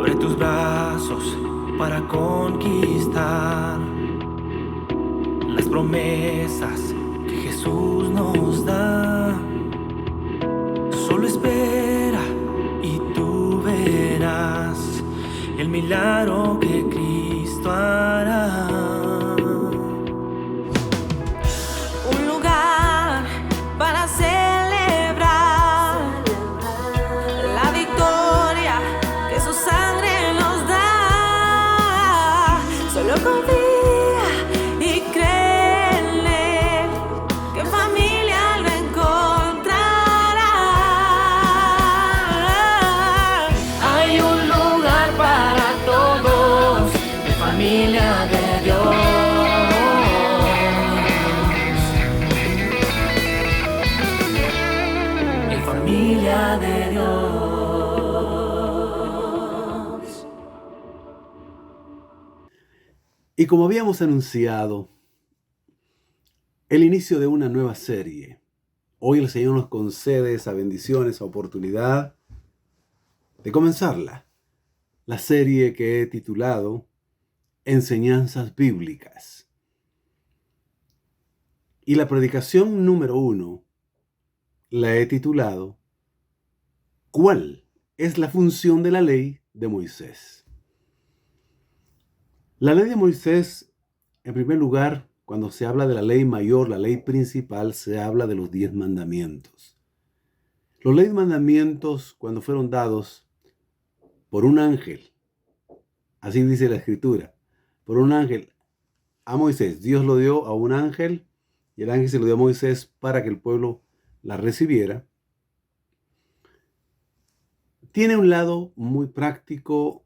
Abre tus brazos para conquistar las promesas que Jesús nos da. Solo espera y tú verás el milagro que Cristo hará. Un lugar para celebrar la victoria que su sangre nos da. Solo confía y créele que en familia lo encontrará. Hay un lugar para todos, de familia de Dios. En familia de Dios. Y como habíamos anunciado, el inicio de una nueva serie. Hoy el Señor nos concede esa bendición, esa oportunidad de comenzarla. La serie que he titulado Enseñanzas Bíblicas. Y la predicación número 1 la he titulado ¿Cuál es la función de la ley de Moisés? La ley de Moisés, en primer lugar, cuando se habla de la ley mayor, la ley principal, se habla de los 10 mandamientos. Los 10 mandamientos, cuando fueron dados por un ángel, así dice la Escritura, por un ángel a Moisés. Dios lo dio a un ángel y el ángel se lo dio a Moisés para que el pueblo la recibiera. Tiene un lado muy práctico,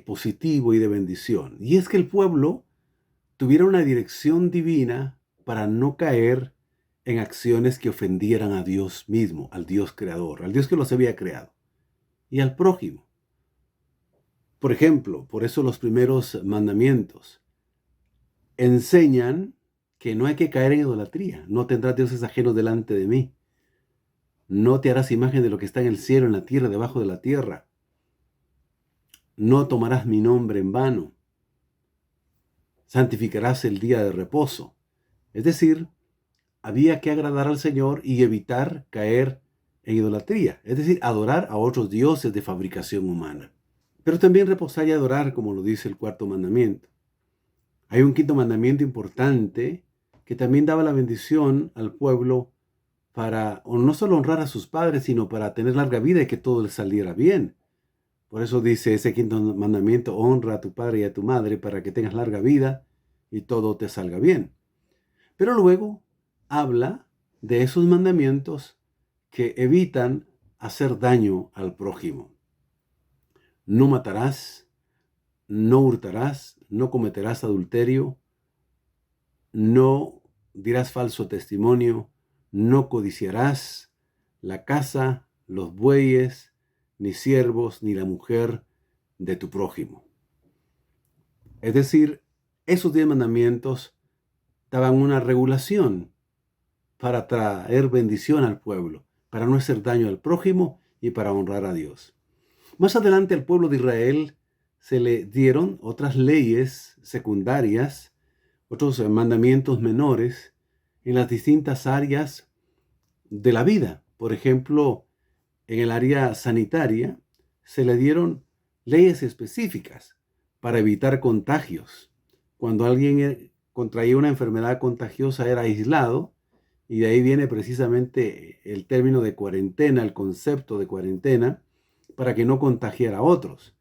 positivo y de bendición. Y es que el pueblo tuviera una dirección divina para no caer en acciones que ofendieran a Dios mismo, al Dios creador, al Dios que los había creado, y al prójimo. Por ejemplo, por eso los primeros mandamientos enseñan que no hay que caer en idolatría. No tendrás dioses ajenos delante de mí. No te harás imagen de lo que está en el cielo, en la tierra, debajo de la tierra. No tomarás mi nombre en vano. Santificarás el día de reposo. Es decir, había que agradar al Señor y evitar caer en idolatría. Es decir, adorar a otros dioses de fabricación humana. Pero también reposar y adorar, como lo dice el 4º mandamiento. Hay un 5º mandamiento importante que también daba la bendición al pueblo para no solo honrar a sus padres, sino para tener larga vida y que todo les saliera bien. Por eso dice ese 5º mandamiento: honra a tu padre y a tu madre para que tengas larga vida y todo te salga bien. Pero luego habla de esos mandamientos que evitan hacer daño al prójimo. No matarás, no hurtarás, no cometerás adulterio, no dirás falso testimonio, no codiciarás la casa, los bueyes, ni siervos, ni la mujer de tu prójimo. Es decir, esos 10 mandamientos daban una regulación para traer bendición al pueblo, para no hacer daño al prójimo y para honrar a Dios. Más adelante al pueblo de Israel se le dieron otras leyes secundarias, otros mandamientos menores en las distintas áreas de la vida. Por ejemplo, en el área sanitaria se le dieron leyes específicas para evitar contagios. Cuando alguien contraía una enfermedad contagiosa era aislado, y de ahí viene precisamente el término de cuarentena, el concepto de cuarentena, para que no contagiara a otros.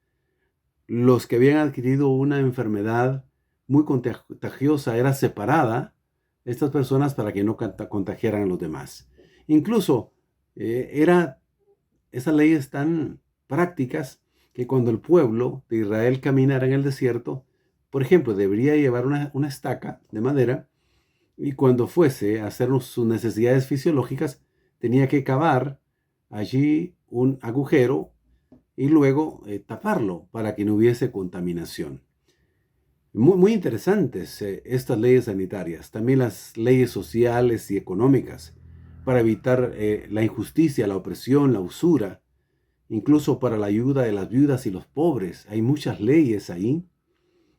Los que habían adquirido una enfermedad muy contagiosa era separada estas personas para que no contagiaran a los demás. Incluso esas leyes tan prácticas que cuando el pueblo de Israel caminara en el desierto, por ejemplo, debería llevar una estaca de madera, y cuando fuese a hacer sus necesidades fisiológicas, tenía que cavar allí un agujero y luego taparlo para que no hubiese contaminación. Muy interesantes estas leyes sanitarias, también las leyes sociales y económicas para evitar la injusticia, la opresión, la usura incluso para la ayuda de las viudas y los pobres. Hay muchas leyes ahí.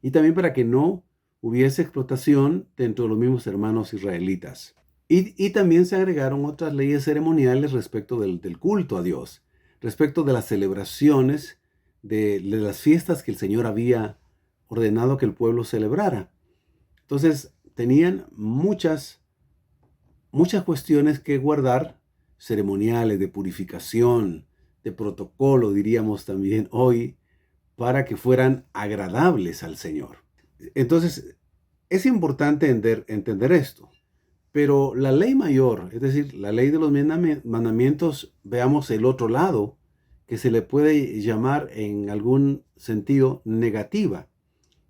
Y también para que no hubiese explotación dentro de los mismos hermanos israelitas. Y también se agregaron otras leyes ceremoniales respecto del culto a Dios, respecto de las celebraciones, de las fiestas que el Señor había ordenado que el pueblo celebrara. Entonces, tenían muchas cuestiones que guardar, ceremoniales, de purificación, de protocolo, diríamos también hoy, para que fueran agradables al Señor. Entonces, es importante entender esto. Pero la ley mayor, es decir, la ley de los mandamientos, veamos el otro lado, que se le puede llamar en algún sentido negativa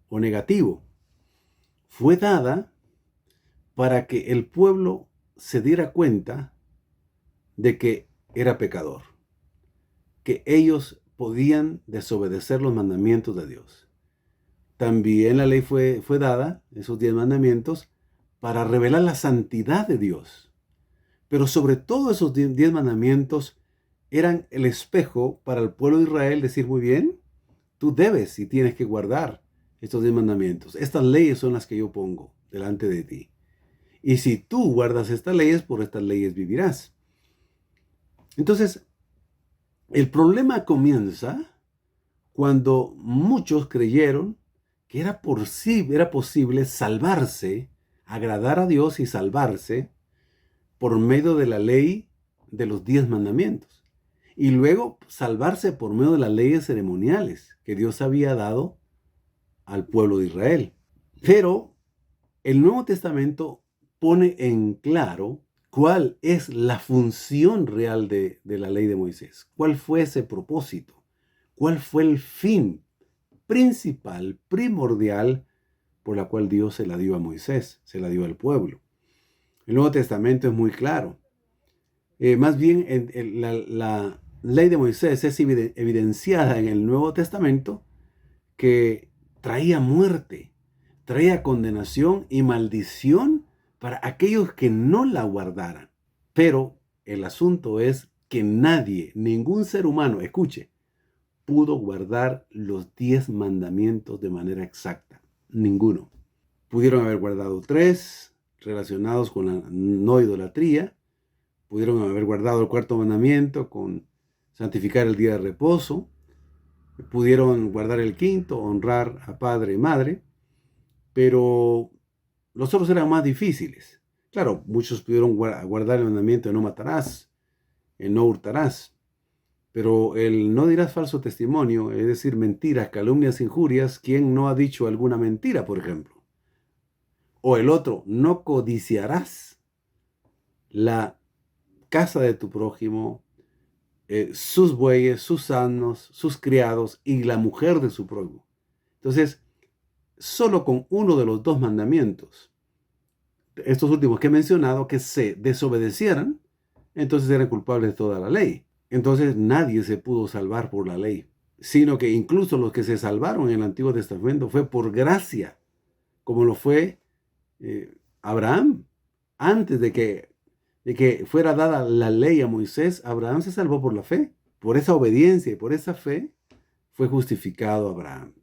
o negativo, fue dada para que el pueblo se diera cuenta de que era pecador, que ellos podían desobedecer los mandamientos de Dios. También la ley fue dada, esos 10 mandamientos, para revelar la santidad de Dios. Pero sobre todo esos 10 mandamientos eran el espejo para el pueblo de Israel decir, muy bien, tú debes y tienes que guardar estos 10 mandamientos. Estas leyes son las que yo pongo delante de ti. Y si tú guardas estas leyes, por estas leyes vivirás. Entonces, el problema comienza cuando muchos creyeron que era posible salvarse, agradar a Dios y salvarse por medio de la ley de los 10 mandamientos. Y luego salvarse por medio de las leyes ceremoniales que Dios había dado al pueblo de Israel. Pero el Nuevo Testamento pone en claro cuál es la función real de la ley de Moisés. ¿Cuál fue ese propósito? ¿Cuál fue el fin principal, primordial, por la cual Dios se la dio a Moisés, se la dio al pueblo? El Nuevo Testamento es muy claro. Más bien, la ley de Moisés es evidenciada en el Nuevo Testamento que traía muerte, traía condenación y maldición para aquellos que no la guardaran. Pero el asunto es que nadie, ningún ser humano, escuche, pudo guardar los 10 mandamientos de manera exacta. Ninguno. Pudieron haber guardado 3 relacionados con la no idolatría. Pudieron haber guardado el 4º mandamiento con santificar el día de reposo. Pudieron guardar el 5º, honrar a padre y madre. Pero los otros eran más difíciles. Claro, muchos pudieron guardar el mandamiento de no matarás, el no hurtarás. Pero el no dirás falso testimonio, es decir, mentiras, calumnias, injurias, ¿quién no ha dicho alguna mentira, por ejemplo? O el otro, no codiciarás la casa de tu prójimo, sus bueyes, sus asnos, sus criados y la mujer de su prójimo. Entonces, solo con uno de los 2 mandamientos, estos últimos que he mencionado, que se desobedecieran, entonces eran culpables de toda la ley. Entonces nadie se pudo salvar por la ley, sino que incluso los que se salvaron en el Antiguo Testamento fue por gracia, como lo fue Abraham. Antes de que fuera dada la ley a Moisés, Abraham se salvó por la fe. Por esa obediencia y por esa fe fue justificado Abraham.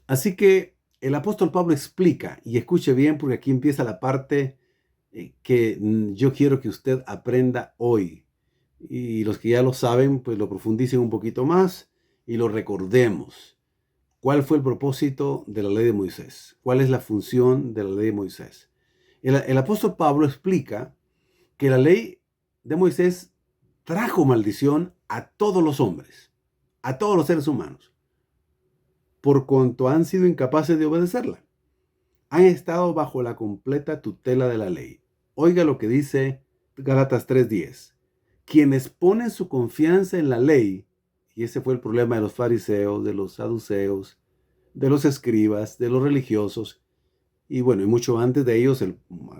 Así que el apóstol Pablo explica, y escuche bien porque aquí empieza la parte que yo quiero que usted aprenda hoy. Y los que ya lo saben, pues lo profundicen un poquito más y lo recordemos. ¿Cuál fue el propósito de la ley de Moisés? ¿Cuál es la función de la ley de Moisés? El apóstol Pablo explica que la ley de Moisés trajo maldición a todos los hombres, a todos los seres humanos, por cuanto han sido incapaces de obedecerla. Han estado bajo la completa tutela de la ley. Oiga lo que dice Gálatas 3:10. Quienes ponen su confianza en la ley, y ese fue el problema de los fariseos, de los saduceos, de los escribas, de los religiosos, y bueno, y mucho antes de ellos,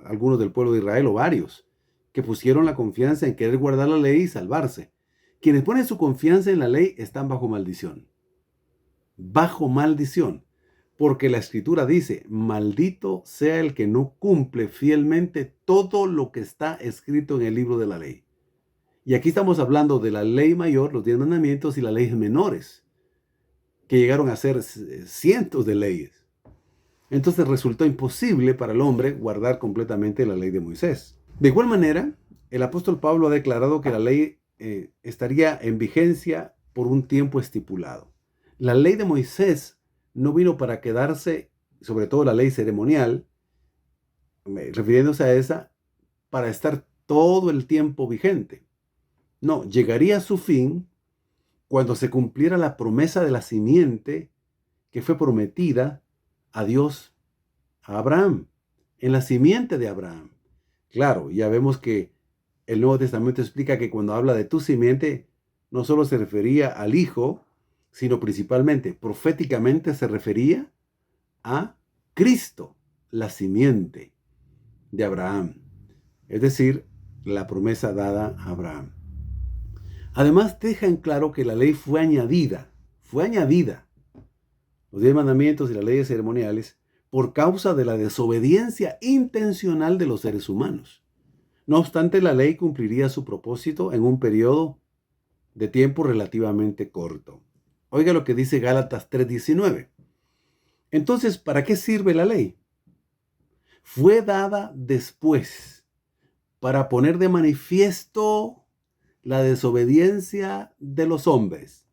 algunos del pueblo de Israel o varios, que pusieron la confianza en querer guardar la ley y salvarse. Quienes ponen su confianza en la ley están bajo maldición. Bajo maldición. Porque la Escritura dice, maldito sea el que no cumple fielmente todo lo que está escrito en el libro de la ley. Y aquí estamos hablando de la ley mayor, los 10 mandamientos, y las leyes menores, que llegaron a ser cientos de leyes. Entonces resultó imposible para el hombre guardar completamente la ley de Moisés. De igual manera, el apóstol Pablo ha declarado que la ley estaría en vigencia por un tiempo estipulado. La ley de Moisés no vino para quedarse, sobre todo la ley ceremonial, refiriéndose a esa, para estar todo el tiempo vigente. No, llegaría a su fin cuando se cumpliera la promesa de la simiente que fue prometida a Dios, a Abraham, en la simiente de Abraham. Claro, ya vemos que el Nuevo Testamento explica que cuando habla de tu simiente, no solo se refería al Hijo, sino principalmente, proféticamente se refería a Cristo, la simiente de Abraham. Es decir, la promesa dada a Abraham. Además, deja en claro que la ley fue añadida. Los 10 mandamientos y las leyes ceremoniales por causa de la desobediencia intencional de los seres humanos. No obstante, la ley cumpliría su propósito en un periodo de tiempo relativamente corto. Oiga lo que dice Gálatas 3:19. Entonces, ¿para qué sirve la ley? Fue dada después para poner de manifiesto la desobediencia de los hombres.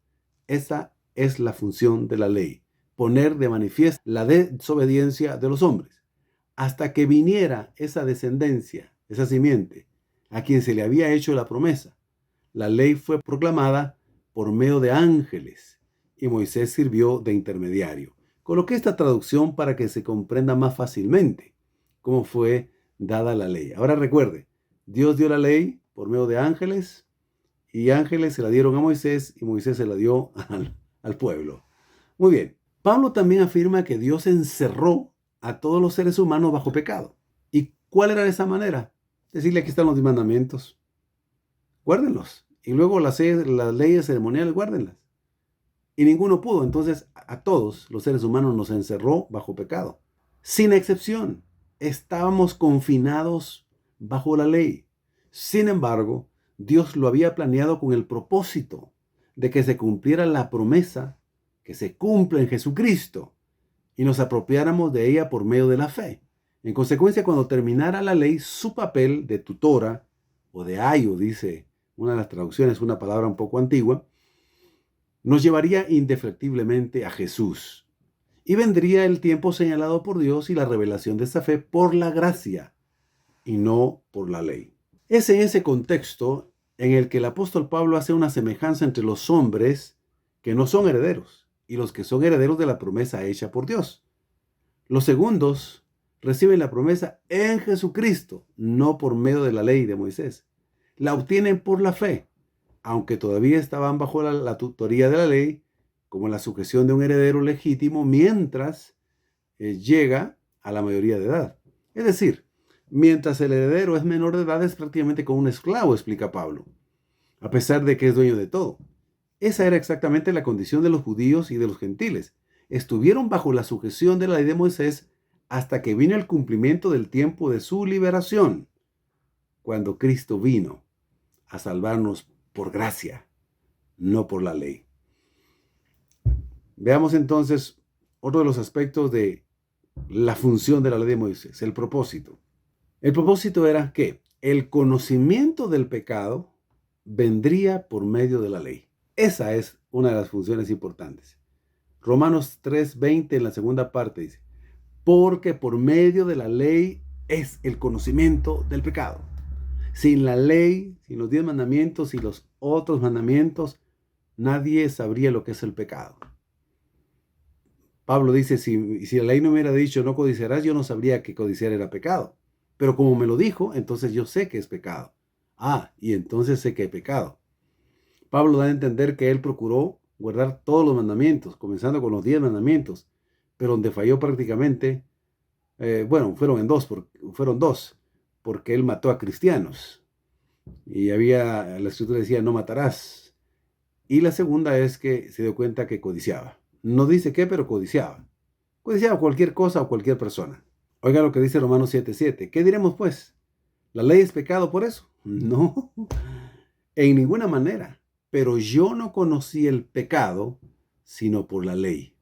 Esa es la función de la ley, poner de manifiesto la desobediencia de los hombres, hasta que viniera esa descendencia, esa simiente, a quien se le había hecho la promesa. La ley fue proclamada por medio de ángeles y Moisés sirvió de intermediario. Coloqué esta traducción para que se comprenda más fácilmente cómo fue dada la ley. Ahora recuerde, Dios dio la ley por medio de ángeles y ángeles se la dieron a Moisés y Moisés se la dio al pueblo. Muy bien. Pablo también afirma que Dios encerró a todos los seres humanos bajo pecado. ¿Y cuál era esa manera? Decirle, aquí están los mandamientos, guárdenlos. Y luego las leyes ceremoniales, guárdenlas. Y ninguno pudo. Entonces a todos los seres humanos nos encerró bajo pecado. Sin excepción, estábamos confinados bajo la ley. Sin embargo, Dios lo había planeado con el propósito de que se cumpliera la promesa que se cumple en Jesucristo y nos apropiáramos de ella por medio de la fe. En consecuencia, cuando terminara la ley, su papel de tutora o de ayo, dice una de las traducciones, una palabra un poco antigua, nos llevaría indefectiblemente a Jesús. Y vendría el tiempo señalado por Dios y la revelación de esa fe por la gracia y no por la ley. Es en ese contexto en el que el apóstol Pablo hace una semejanza entre los hombres que no son herederos y los que son herederos de la promesa hecha por Dios. Los segundos reciben la promesa en Jesucristo, no por medio de la ley de Moisés. La obtienen por la fe, aunque todavía estaban bajo la tutoría de la ley, como la sujeción de un heredero legítimo, mientras llega a la mayoría de edad. Es decir, mientras el heredero es menor de edad, es prácticamente como un esclavo, explica Pablo, a pesar de que es dueño de todo. Esa era exactamente la condición de los judíos y de los gentiles. Estuvieron bajo la sujeción de la ley de Moisés hasta que vino el cumplimiento del tiempo de su liberación, cuando Cristo vino a salvarnos por gracia, no por la ley. Veamos entonces otro de los aspectos de la función de la ley de Moisés, el propósito. El propósito era que el conocimiento del pecado vendría por medio de la ley. Esa es una de las funciones importantes. Romanos 3:20 en la segunda parte dice, porque por medio de la ley es el conocimiento del pecado. Sin la ley, sin los 10 mandamientos y los otros mandamientos, nadie sabría lo que es el pecado. Pablo dice, si la ley no me hubiera dicho no codiciarás, yo no sabría que codiciar era pecado. Pero como me lo dijo, entonces yo sé que es pecado. Y entonces sé que es pecado. Pablo da a entender que él procuró guardar todos los mandamientos, comenzando con los 10 mandamientos, pero donde falló prácticamente, fueron dos, porque él mató a cristianos. Y la escritura decía, no matarás. Y la segunda es que se dio cuenta que codiciaba. No dice qué, pero codiciaba. Codiciaba cualquier cosa o cualquier persona. Oiga lo que dice Romanos 7:7. ¿Qué diremos pues? ¿La ley es pecado por eso? No. En ninguna manera. Pero yo no conocí el pecado, sino por la ley.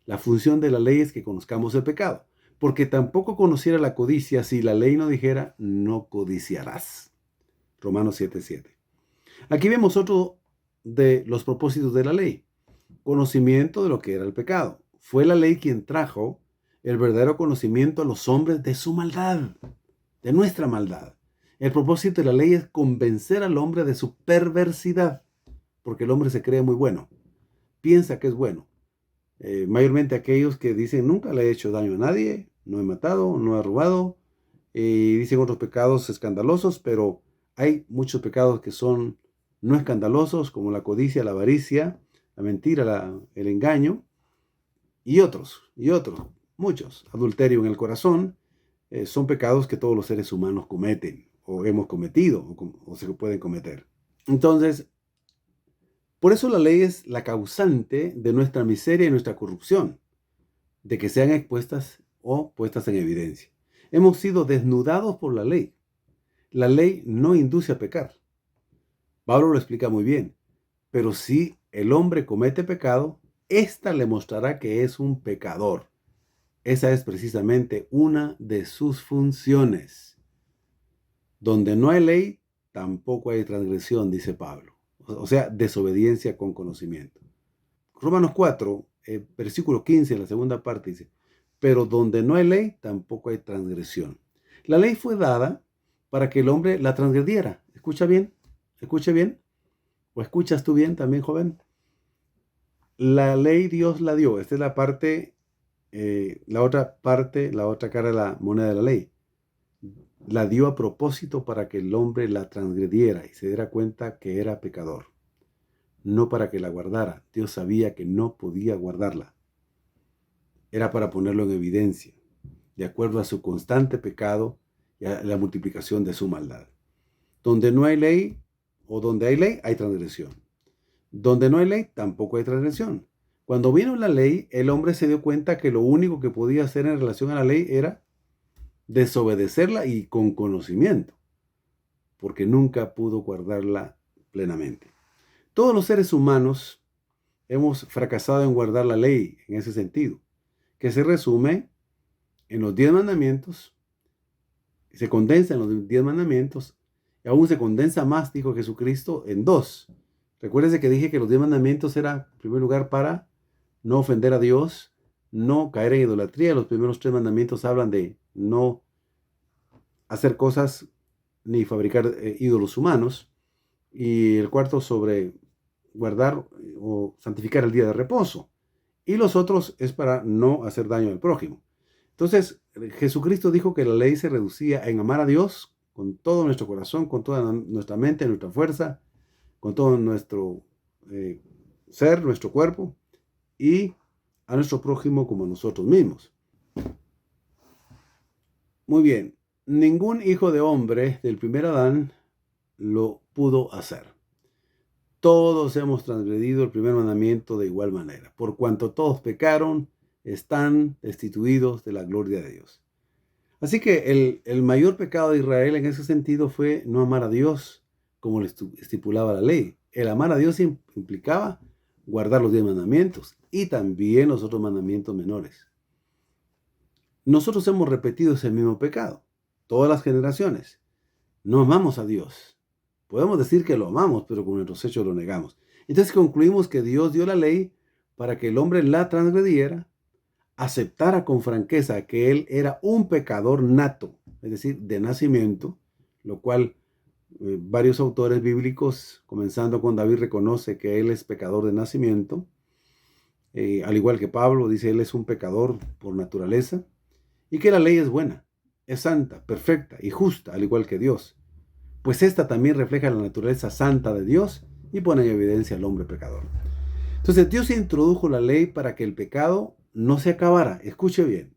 La función de la ley es que conozcamos el pecado. Porque tampoco conociera la codicia si la ley no dijera, no codiciarás. Romanos 7:7. Aquí vemos otro de los propósitos de la ley. Conocimiento de lo que era el pecado. Fue la ley quien trajo el verdadero conocimiento a los hombres de su maldad, de nuestra maldad. El propósito de la ley es convencer al hombre de su perversidad, porque el hombre se cree muy bueno, piensa que es bueno. Mayormente aquellos que dicen, nunca le he hecho daño a nadie, no he matado, no he robado, y dicen otros pecados escandalosos, pero hay muchos pecados que son no escandalosos, como la codicia, la avaricia, la mentira, el engaño, y otros, muchos. Adulterio en el corazón, son pecados que todos los seres humanos cometen, o hemos cometido, o se pueden cometer. Entonces, por eso la ley es la causante de nuestra miseria y nuestra corrupción, de que sean expuestas o puestas en evidencia. Hemos sido desnudados por la ley. La ley no induce a pecar. Pablo lo explica muy bien. Pero si el hombre comete pecado, ésta le mostrará que es un pecador. Esa es precisamente una de sus funciones. Donde no hay ley, tampoco hay transgresión, dice Pablo. O sea, desobediencia con conocimiento. Romanos 4, versículo 15, la segunda parte dice, pero donde no hay ley, tampoco hay transgresión. La ley fue dada para que el hombre la transgrediera. ¿Escucha bien? ¿Escucha bien? ¿O escuchas tú bien también, joven? La ley Dios la dio. Esta es la parte, la otra cara de la moneda de la ley. La dio a propósito para que el hombre la transgrediera y se diera cuenta que era pecador. No para que la guardara. Dios sabía que no podía guardarla. Era para ponerlo en evidencia, de acuerdo a su constante pecado y a la multiplicación de su maldad. Donde no hay ley, o donde hay ley, hay transgresión. Donde no hay ley, tampoco hay transgresión. Cuando vino la ley, el hombre se dio cuenta que lo único que podía hacer en relación a la ley era desobedecerla y con conocimiento, porque nunca pudo guardarla plenamente. Todos los seres humanos hemos fracasado en guardar la ley en ese sentido, que se resume en los 10 mandamientos, se condensa en los 10 mandamientos, y aún se condensa más, dijo Jesucristo, en 2. Recuérdense que dije que los 10 mandamientos era, en primer lugar, para no ofender a Dios, no caer en idolatría. Los primeros 3 mandamientos hablan de no hacer cosas ni fabricar ídolos humanos. Y el cuarto sobre guardar o santificar el día de reposo. Y los otros es para no hacer daño al prójimo. Entonces, Jesucristo dijo que la ley se reducía en amar a Dios con todo nuestro corazón, con toda nuestra mente, nuestra fuerza, con todo nuestro ser, nuestro cuerpo, y a nuestro prójimo como a nosotros mismos. Muy bien, ningún hijo de hombre del primer Adán lo pudo hacer. Todos hemos transgredido el primer mandamiento de igual manera. Por cuanto todos pecaron, están destituidos de la gloria de Dios. Así que el mayor pecado de Israel en ese sentido fue no amar a Dios como le estipulaba la ley. El amar a Dios implicaba guardar los 10 mandamientos y también los otros mandamientos menores. Nosotros hemos repetido ese mismo pecado, todas las generaciones. No amamos a Dios. Podemos decir que lo amamos, pero con nuestros hechos lo negamos. Entonces concluimos que Dios dio la ley para que el hombre la transgrediera, aceptara con franqueza que él era un pecador nato, es decir, de nacimiento, lo cual varios autores bíblicos, comenzando con David, reconoce que él es pecador de nacimiento. Al igual que Pablo, dice él es un pecador por naturaleza, y que la ley es buena, es santa, perfecta y justa, al igual que Dios. Pues esta también refleja la naturaleza santa de Dios y pone en evidencia al hombre pecador. Entonces Dios introdujo la ley para que el pecado no se acabara, escuche bien,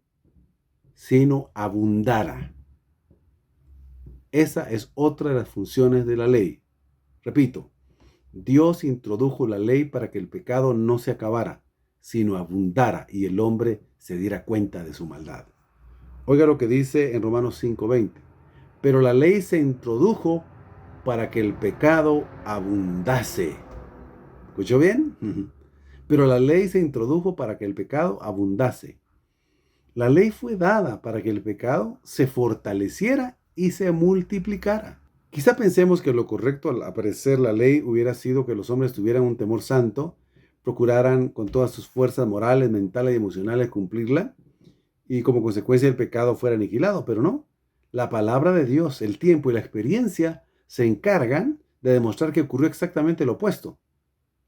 sino abundara. Esa es otra de las funciones de la ley. Repito, Dios introdujo la ley para que el pecado no se acabara, sino abundara y el hombre se diera cuenta de su maldad. Oiga lo que dice en Romanos 5:20. Pero la ley se introdujo para que el pecado abundase. ¿Escuchó bien? Pero la ley se introdujo para que el pecado abundase. La ley fue dada para que el pecado se fortaleciera y se multiplicara. Quizá pensemos que lo correcto al aparecer la ley hubiera sido que los hombres tuvieran un temor santo, procuraran con todas sus fuerzas morales, mentales y emocionales cumplirla, y como consecuencia el pecado fuera aniquilado, pero no. La palabra de Dios, el tiempo y la experiencia se encargan de demostrar que ocurrió exactamente lo opuesto.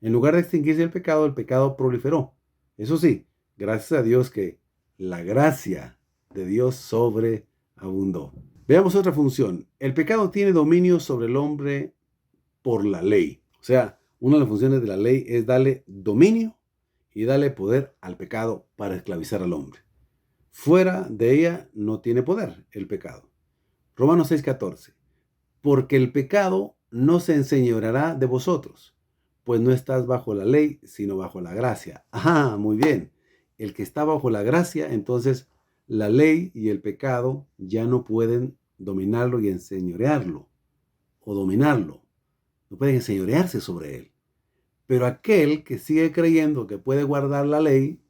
En lugar de extinguirse el pecado proliferó. Eso sí, gracias a Dios que la gracia de Dios sobreabundó. Veamos otra función. El pecado tiene dominio sobre el hombre por la ley. O sea, una de las funciones de la ley es darle dominio y darle poder al pecado para esclavizar al hombre. Fuera de ella no tiene poder el pecado. Romanos 6:14. Porque el pecado no se enseñoreará de vosotros, pues no estás bajo la ley, sino bajo la gracia. Ajá, muy bien. El que está bajo la gracia, entonces la ley y el pecado ya no pueden dominarlo y enseñorearlo o dominarlo. No pueden enseñorearse sobre él. Pero aquel que sigue creyendo que puede guardar la ley,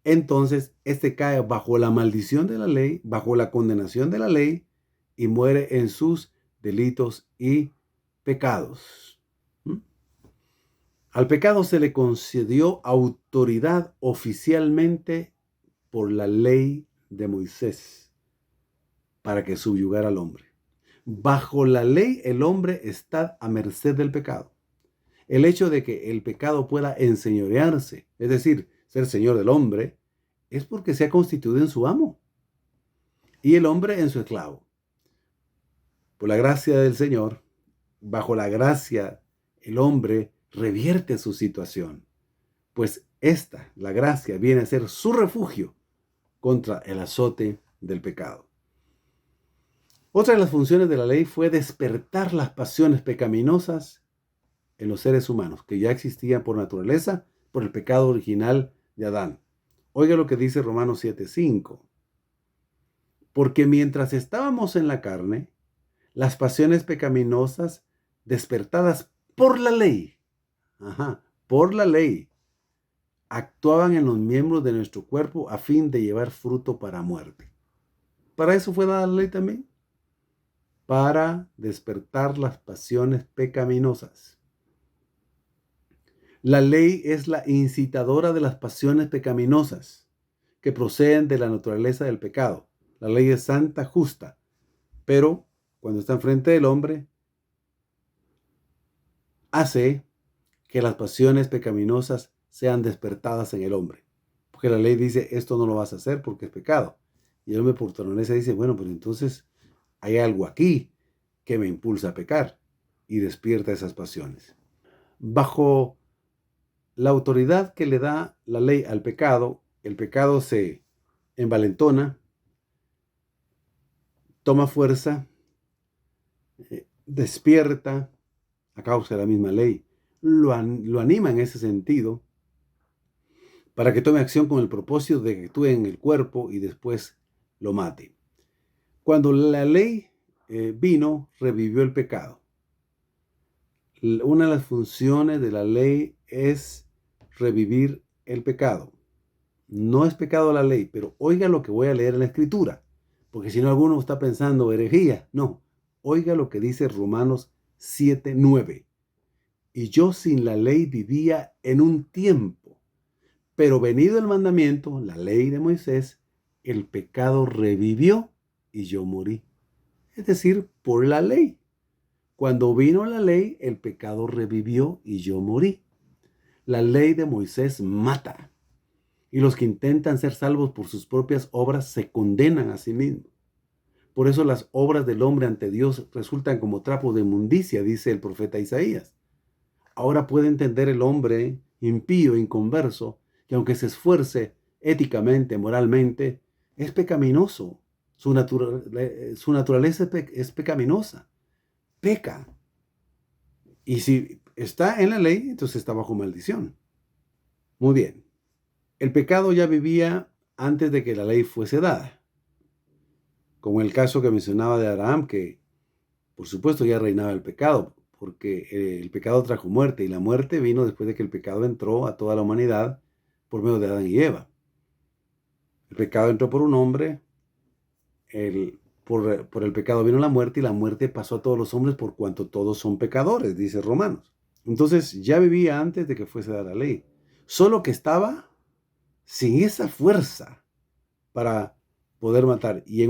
entonces este cae bajo la maldición de la ley, bajo la condenación de la ley y muere en sus delitos y pecados. Al pecado se le concedió autoridad oficialmente por la ley de Moisés para que subyugara al hombre. Bajo la ley el hombre está a merced del pecado. El hecho de que el pecado pueda enseñorearse, es decir, ser señor del hombre, es porque se ha constituido en su amo y el hombre en su esclavo. Por la gracia del Señor, bajo la gracia, el hombre revierte su situación, pues la gracia, viene a ser su refugio contra el azote del pecado. Otra de las funciones de la ley fue despertar las pasiones pecaminosas en los seres humanos, que ya existían por naturaleza, por el pecado original de Adán. Oiga lo que dice Romanos 7:5. Porque mientras estábamos en la carne, las pasiones pecaminosas despertadas por la ley, por la ley, actuaban en los miembros de nuestro cuerpo a fin de llevar fruto para muerte. Para eso fue dada la ley también, para despertar las pasiones pecaminosas. La ley es la incitadora de las pasiones pecaminosas que proceden de la naturaleza del pecado. La ley es santa, justa, pero cuando está enfrente del hombre, hace que las pasiones pecaminosas sean despertadas en el hombre. Porque la ley dice, esto no lo vas a hacer porque es pecado. Y el hombre por naturaleza dice, bueno, pero entonces hay algo aquí que me impulsa a pecar y despierta esas pasiones. Bajo la autoridad que le da la ley al pecado, el pecado se envalentona, toma fuerza, despierta a causa de la misma ley, lo anima en ese sentido para que tome acción con el propósito de que actúe en el cuerpo y después lo mate. Cuando la ley vino, revivió el pecado. Una de las funciones de la ley es revivir el pecado. No es pecado la ley, pero oiga lo que voy a leer en la Escritura, porque si no alguno está pensando herejía. No, oiga lo que dice Romanos 7:9. Y yo sin la ley vivía en un tiempo, pero venido el mandamiento, la ley de Moisés, el pecado revivió y yo morí. Es decir, por la ley. Cuando vino la ley, el pecado revivió y yo morí. La ley de Moisés mata. Y los que intentan ser salvos por sus propias obras se condenan a sí mismos. Por eso las obras del hombre ante Dios resultan como trapos de inmundicia, dice el profeta Isaías. Ahora puede entender el hombre impío, inconverso, que aunque se esfuerce éticamente, moralmente, es pecaminoso. Su naturaleza es pecaminosa. Peca. Y si está en la ley, entonces está bajo maldición. Muy bien. El pecado ya vivía antes de que la ley fuese dada. Como el caso que mencionaba de Abraham, que Por supuesto, ya reinaba el pecado, porque el pecado trajo muerte, y la muerte vino después de que el pecado entró a toda la humanidad por medio de Adán y Eva. El pecado entró por un hombre, por el pecado vino la muerte, y la muerte pasó a todos los hombres por cuanto todos son pecadores, dice Romanos. Entonces ya vivía antes de que fuese dada la ley, solo que estaba sin esa fuerza para poder matar, y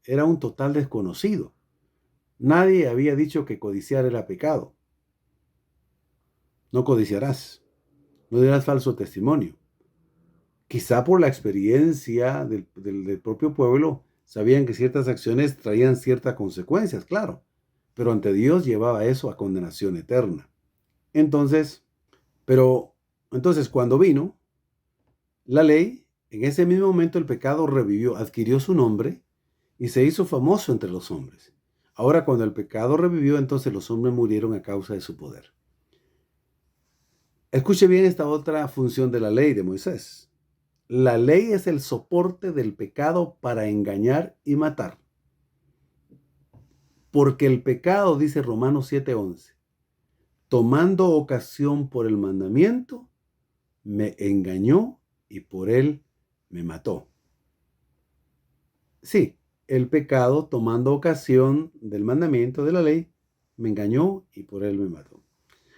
era un total desconocido. Nadie había dicho que codiciar era pecado. No codiciarás, no dirás falso testimonio. Quizá por la experiencia del propio pueblo, sabían que ciertas acciones traían ciertas consecuencias, claro, pero ante Dios llevaba eso a condenación eterna. Entonces, cuando vino la ley, en ese mismo momento el pecado revivió, adquirió su nombre y se hizo famoso entre los hombres. Ahora, cuando el pecado revivió, entonces los hombres murieron a causa de su poder. Escuche bien esta otra función de la ley de Moisés. La ley es el soporte del pecado para engañar y matar. Porque el pecado, dice Romanos 7:11, tomando ocasión por el mandamiento, me engañó y por él me mató. Sí, el pecado, tomando ocasión del mandamiento de la ley, me engañó y por él me mató.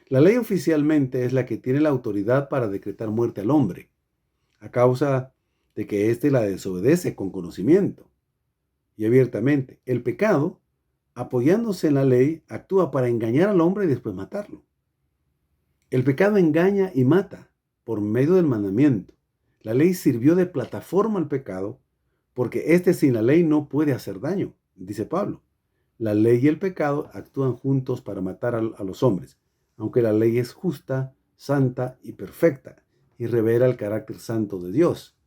La ley oficialmente es la que tiene la autoridad para decretar muerte al hombre, a causa de que éste la desobedece con conocimiento y abiertamente. El pecado, apoyándose en la ley, actúa para engañar al hombre y después matarlo. El pecado engaña y mata por medio del mandamiento. La ley sirvió de plataforma al pecado, porque éste sin la ley no puede hacer daño, dice Pablo. La ley y el pecado actúan juntos para matar a los hombres, aunque la ley es justa, santa y perfecta, y revela el carácter santo de Dios.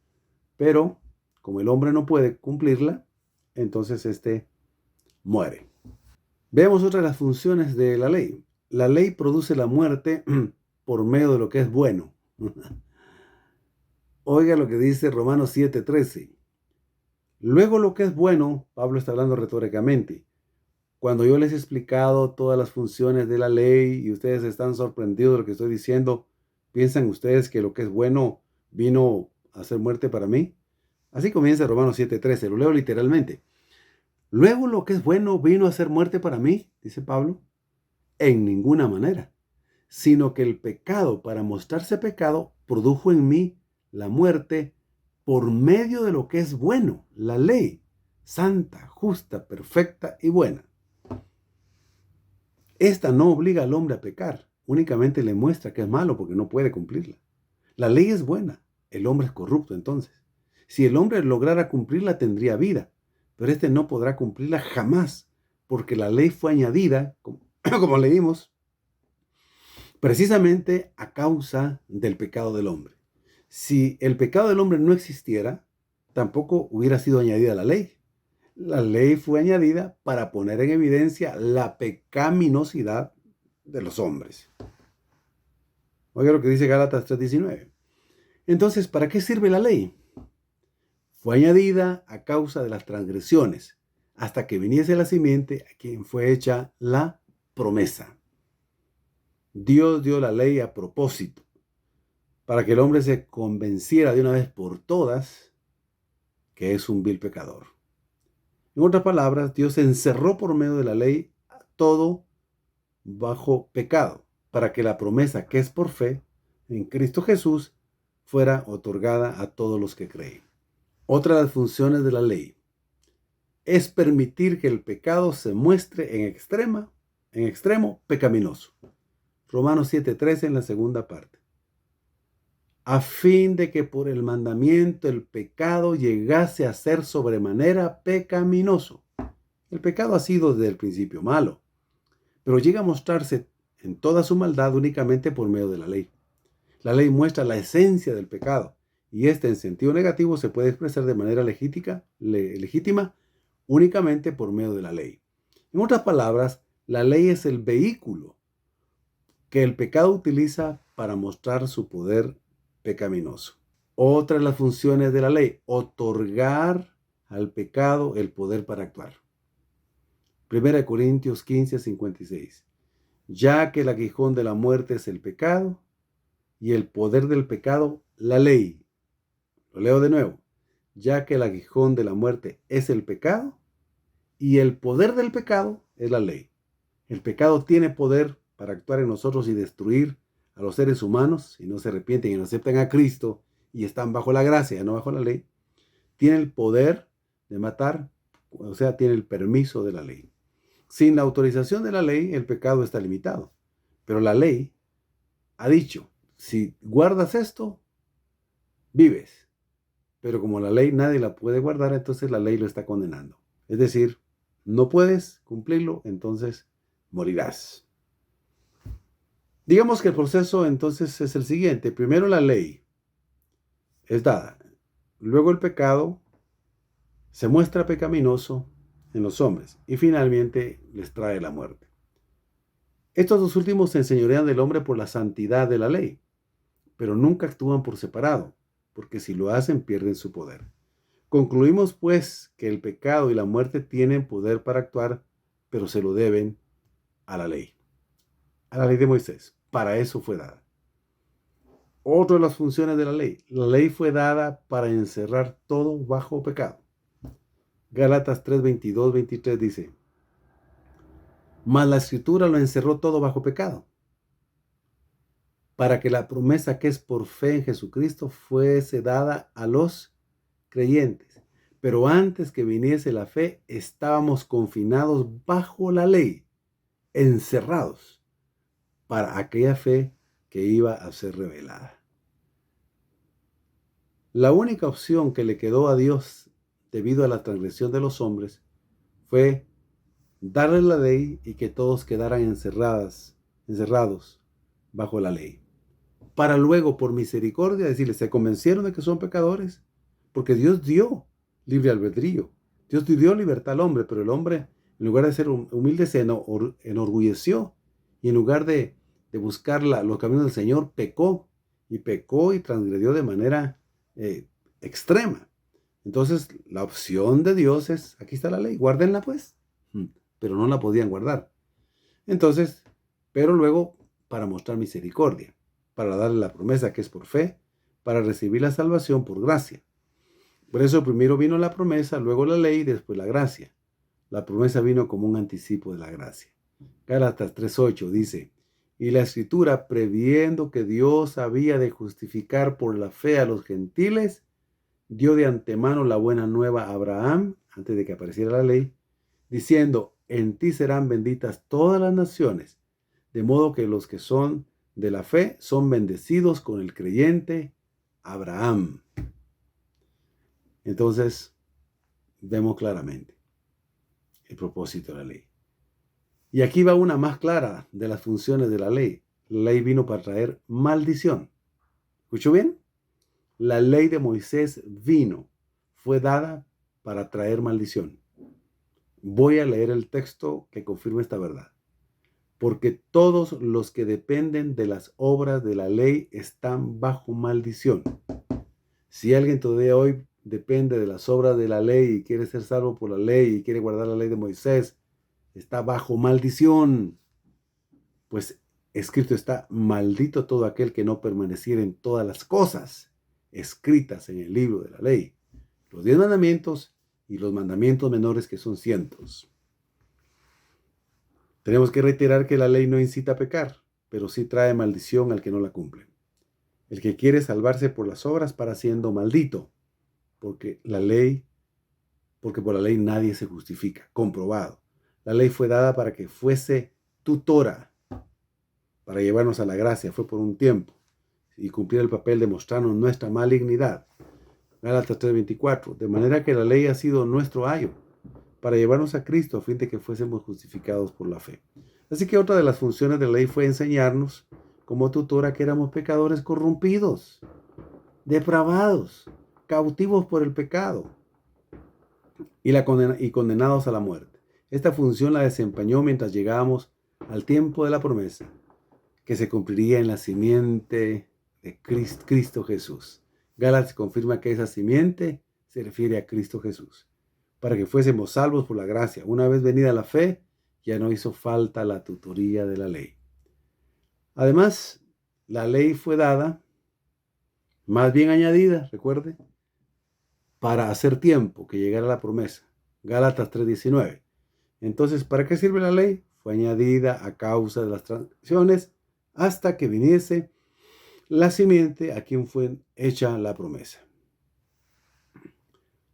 Pero, como el hombre no puede cumplirla, entonces éste muere. Veamos otra de las funciones de la ley. La ley produce la muerte por medio de lo que es bueno. Oiga lo que dice Romanos 7:13. Luego lo que es bueno, Pablo está hablando retóricamente. Cuando yo les he explicado todas las funciones de la ley y ustedes están sorprendidos de lo que estoy diciendo, ¿piensan ustedes que lo que es bueno vino a hacer muerte para mí? Así comienza Romanos 7:13, lo leo literalmente. Luego lo que es bueno vino a hacer muerte para mí, dice Pablo. En ninguna manera, sino que el pecado, para mostrarse pecado, produjo en mí la muerte por medio de lo que es bueno, la ley, santa, justa, perfecta y buena. Esta no obliga al hombre a pecar, únicamente le muestra que es malo porque no puede cumplirla. La ley es buena, el hombre es corrupto entonces. Si el hombre lograra cumplirla, tendría vida, pero este no podrá cumplirla jamás, porque la ley fue añadida, como leímos, precisamente a causa del pecado del hombre. Si el pecado del hombre no existiera, tampoco hubiera sido añadida la ley. La ley fue añadida para poner en evidencia la pecaminosidad de los hombres. Oiga lo que dice Gálatas 3:19. Entonces, ¿para qué sirve la ley? Fue añadida a causa de las transgresiones, hasta que viniese la simiente a quien fue hecha la promesa. Dios dio la ley a propósito, para que el hombre se convenciera de una vez por todas que es un vil pecador. En otras palabras, Dios encerró por medio de la ley a todo bajo pecado, para que la promesa que es por fe en Cristo Jesús fuera otorgada a todos los que creen. Otra de las funciones de la ley es permitir que el pecado se muestre en extremo pecaminoso. Romanos 7:13 en la segunda parte. A fin de que por el mandamiento el pecado llegase a ser sobremanera pecaminoso. El pecado ha sido desde el principio malo, pero llega a mostrarse en toda su maldad únicamente por medio de la ley. La ley muestra la esencia del pecado, y este en sentido negativo se puede expresar de manera legítima únicamente por medio de la ley. En otras palabras, la ley es el vehículo que el pecado utiliza para mostrar su poder pecaminoso. Otra de las funciones de la ley, otorgar al pecado el poder para actuar. 1 Corintios 15:56. Ya que el aguijón de la muerte es el pecado, y el poder del pecado, la ley. Lo leo de nuevo. Ya que el aguijón de la muerte es el pecado, y el poder del pecado es la ley. El pecado tiene poder para actuar en nosotros y destruir a los seres humanos, si no se arrepienten y no aceptan a Cristo y están bajo la gracia, no bajo la ley. Tiene el poder de matar, o sea, tiene el permiso de la ley. Sin la autorización de la ley, el pecado está limitado. Pero la ley ha dicho, si guardas esto, vives. Pero como la ley nadie la puede guardar, entonces la ley lo está condenando. Es decir, no puedes cumplirlo, entonces morirás. Digamos que el proceso entonces es el siguiente. Primero la ley es dada. Luego el pecado se muestra pecaminoso en los hombres y finalmente les trae la muerte. Estos dos últimos se enseñorean del hombre por la santidad de la ley, pero nunca actúan por separado, porque si lo hacen pierden su poder. Concluimos pues que el pecado y la muerte tienen poder para actuar, pero se lo deben a la ley de Moisés. Para eso fue dada. Otra de las funciones de la ley. La ley fue dada para encerrar todo bajo pecado. Gálatas 3:22-23 dice: mas la escritura lo encerró todo bajo pecado, para que la promesa que es por fe en Jesucristo fuese dada a los creyentes. Pero antes que viniese la fe, estábamos confinados bajo la ley, encerrados para aquella fe que iba a ser revelada. La única opción que le quedó a Dios debido a la transgresión de los hombres fue darle la ley y que todos quedaran encerrados bajo la ley. Para luego, por misericordia, decirles, ¿se convencieron de que son pecadores? Porque Dios dio libre albedrío. Dios dio libertad al hombre, pero el hombre, en lugar de ser humilde, se enorgulleció. Y en lugar de buscar los caminos del Señor, pecó y transgredió de manera extrema. Entonces, la opción de Dios es, aquí está la ley, guárdenla pues. Pero no la podían guardar. Entonces, pero luego, para mostrar misericordia, para darle la promesa que es por fe, para recibir la salvación por gracia. Por eso primero vino la promesa, luego la ley y después la gracia. La promesa vino como un anticipo de la gracia. Gálatas 3:8 dice: y la escritura, previendo que Dios había de justificar por la fe a los gentiles, dio de antemano la buena nueva a Abraham, antes de que apareciera la ley, diciendo: en ti serán benditas todas las naciones, de modo que los que son de la fe son bendecidos con el creyente Abraham. Entonces, vemos claramente el propósito de la ley. Y aquí va una más clara de las funciones de la ley. La ley vino para traer maldición. ¿Escuchó bien? La ley de Moisés fue dada para traer maldición. Voy a leer el texto que confirma esta verdad. Porque todos los que dependen de las obras de la ley están bajo maldición. Si alguien todavía hoy depende de las obras de la ley y quiere ser salvo por la ley y quiere guardar la ley de Moisés, está bajo maldición. Pues escrito está: maldito todo aquel que no permaneciera en todas las cosas escritas en el libro de la ley, los 10 mandamientos y los mandamientos menores, que son cientos. Tenemos que reiterar que la ley no incita a pecar, pero sí trae maldición al que no la cumple. El que quiere salvarse por las obras para siendo maldito, porque por la ley nadie se justifica, comprobado. La ley fue dada para que fuese tutora, para llevarnos a la gracia, fue por un tiempo, y cumplir el papel de mostrarnos nuestra malignidad. Gálatas 3:24, de manera que la ley ha sido nuestro ayo, para llevarnos a Cristo a fin de que fuésemos justificados por la fe. Así que otra de las funciones de la ley fue enseñarnos como tutora que éramos pecadores corrompidos, depravados, cautivos por el pecado y condenados a la muerte. Esta función la desempeñó mientras llegábamos al tiempo de la promesa, que se cumpliría en la simiente de Cristo Jesús. Gálatas confirma que esa simiente se refiere a Cristo Jesús. para que fuésemos salvos por la gracia. Una vez venida la fe, ya no hizo falta la tutoría de la ley. Además, la ley fue dada, más bien añadida, recuerde, para hacer tiempo que llegara la promesa. Gálatas 3:19. Entonces, ¿para qué sirve la ley? Fue añadida a causa de las transgresiones hasta que viniese la simiente a quien fue hecha la promesa.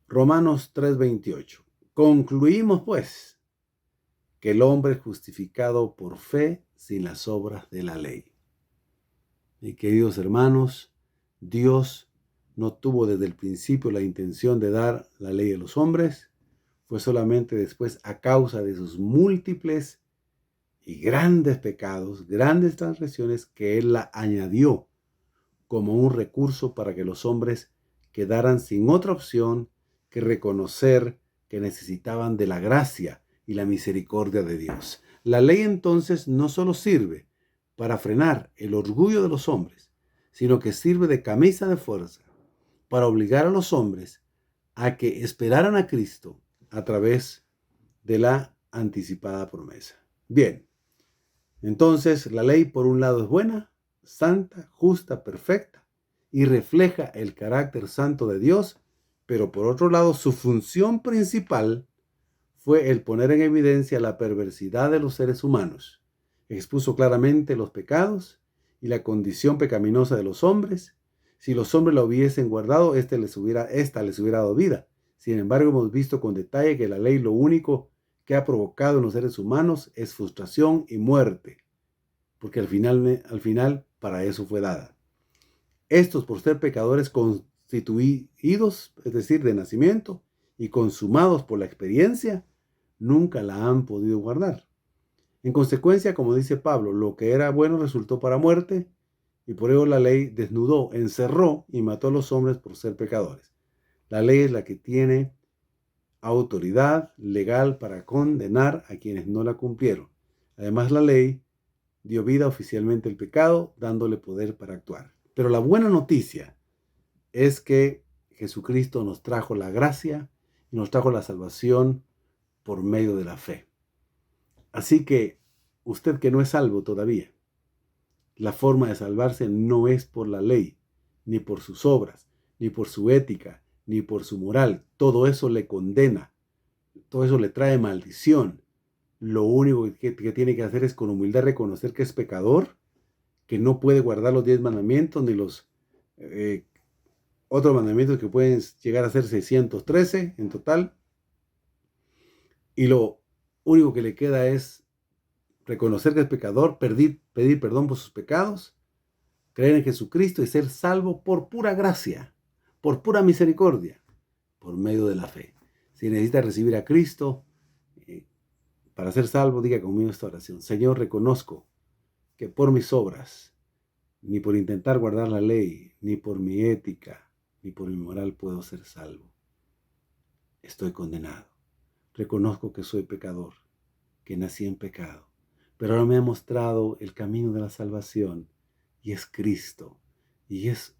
Romanos 3:28. Concluimos pues que el hombre es justificado por fe sin las obras de la ley. Y queridos hermanos, Dios no tuvo desde el principio la intención de dar la ley a los hombres, fue solamente después a causa de sus múltiples y grandes pecados, grandes transgresiones, que Él la añadió como un recurso para que los hombres quedaran sin otra opción que reconocer que necesitaban de la gracia y la misericordia de Dios. La ley entonces no solo sirve para frenar el orgullo de los hombres, sino que sirve de camisa de fuerza para obligar a los hombres a que esperaran a Cristo a través de la anticipada promesa. Bien, entonces la ley por un lado es buena, santa, justa, perfecta y refleja el carácter santo de Dios, pero por otro lado su función principal fue el poner en evidencia la perversidad de los seres humanos. Expuso claramente los pecados y la condición pecaminosa de los hombres. Si los hombres la hubiesen guardado, esta les hubiera dado vida. Sin embargo, hemos visto con detalle que la ley lo único que ha provocado en los seres humanos es frustración y muerte, porque al final para eso fue dada. Estos, por ser pecadores constituidos, es decir, de nacimiento, y consumados por la experiencia, nunca la han podido guardar. En consecuencia, como dice Pablo, lo que era bueno resultó para muerte, y por ello la ley desnudó, encerró y mató a los hombres por ser pecadores. La ley es la que tiene autoridad legal para condenar a quienes no la cumplieron. Además, la ley dio vida oficialmente al pecado, dándole poder para actuar. Pero la buena noticia es que Jesucristo nos trajo la gracia y nos trajo la salvación por medio de la fe. Así que usted que no es salvo todavía, la forma de salvarse no es por la ley, ni por sus obras, ni por su ética, ni por su moral. Todo eso le condena, todo eso le trae maldición. Lo único que tiene que hacer es con humildad reconocer que es pecador, que no puede guardar los 10 mandamientos, ni los otros mandamientos que pueden llegar a ser 613 en total. Y lo único que le queda es reconocer que es pecador, pedir perdón por sus pecados, creer en Jesucristo y ser salvo por pura gracia, por pura misericordia, por medio de la fe. Si necesita recibir a Cristo para ser salvo, diga conmigo esta oración. Señor, reconozco que por mis obras, ni por intentar guardar la ley, ni por mi ética, ni por mi moral puedo ser salvo. Estoy condenado. Reconozco que soy pecador, que nací en pecado, pero ahora me ha mostrado el camino de la salvación y es Cristo, y es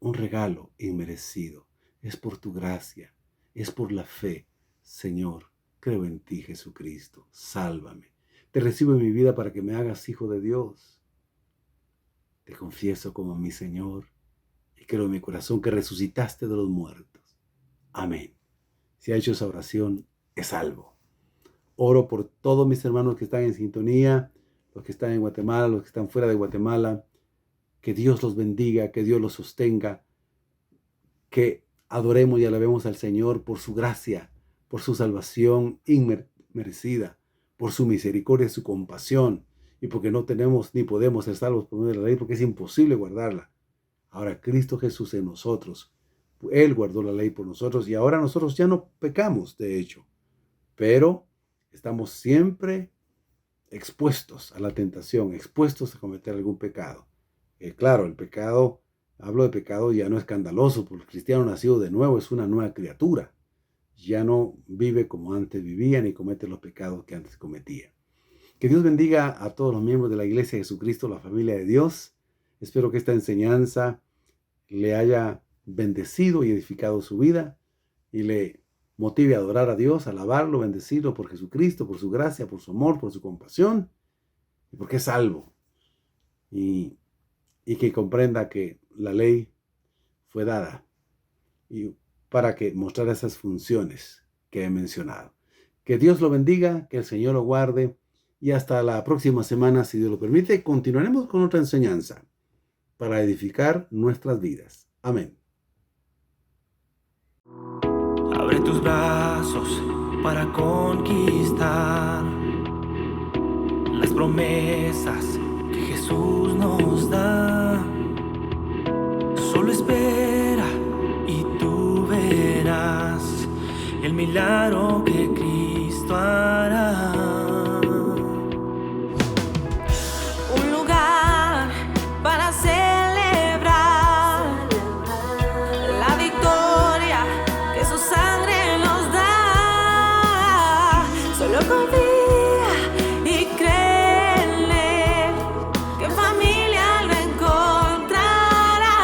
un regalo inmerecido. Es por tu gracia, es por la fe. Señor, creo en ti, Jesucristo, sálvame. Te recibo en mi vida para que me hagas hijo de Dios. Te confieso como mi Señor y creo en mi corazón que resucitaste de los muertos. Amén. Si ha hecho esa oración, es salvo. Oro por todos mis hermanos que están en sintonía, los que están en Guatemala, los que están fuera de Guatemala. Que Dios los bendiga, que Dios los sostenga, que adoremos y alabemos al Señor por su gracia, por su salvación inmerecida, por su misericordia y su compasión, y porque no tenemos ni podemos ser salvos por medio de la ley, porque es imposible guardarla. Ahora Cristo Jesús en nosotros, Él guardó la ley por nosotros, y ahora nosotros ya no pecamos, de hecho, pero estamos siempre expuestos a la tentación, expuestos a cometer algún pecado. Claro, el pecado, hablo de pecado ya no escandaloso, porque el cristiano nacido de nuevo es una nueva criatura. Ya no vive como antes vivía, ni comete los pecados que antes cometía. Que Dios bendiga a todos los miembros de la Iglesia de Jesucristo, la familia de Dios. Espero que esta enseñanza le haya bendecido y edificado su vida y le motive a adorar a Dios, a alabarlo, bendecirlo por Jesucristo, por su gracia, por su amor, por su compasión, y porque es salvo. Y que comprenda que la ley fue dada y para que mostrara esas funciones que he mencionado. Que Dios lo bendiga, que el Señor lo guarde, y hasta la próxima semana, si Dios lo permite, continuaremos con otra enseñanza para edificar nuestras vidas. Amén. Abre tus brazos para conquistar las promesas que Jesús nos da. Solo espera y tú verás el milagro que Cristo hará. Un lugar para celebrar la victoria que su sangre nos da. Solo confía y cree en Él, que en familia lo encontrará.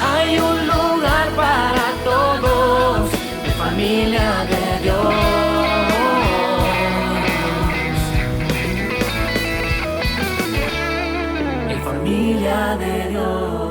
Hay un lugar para todos, de familia de Dios. De familia de Dios.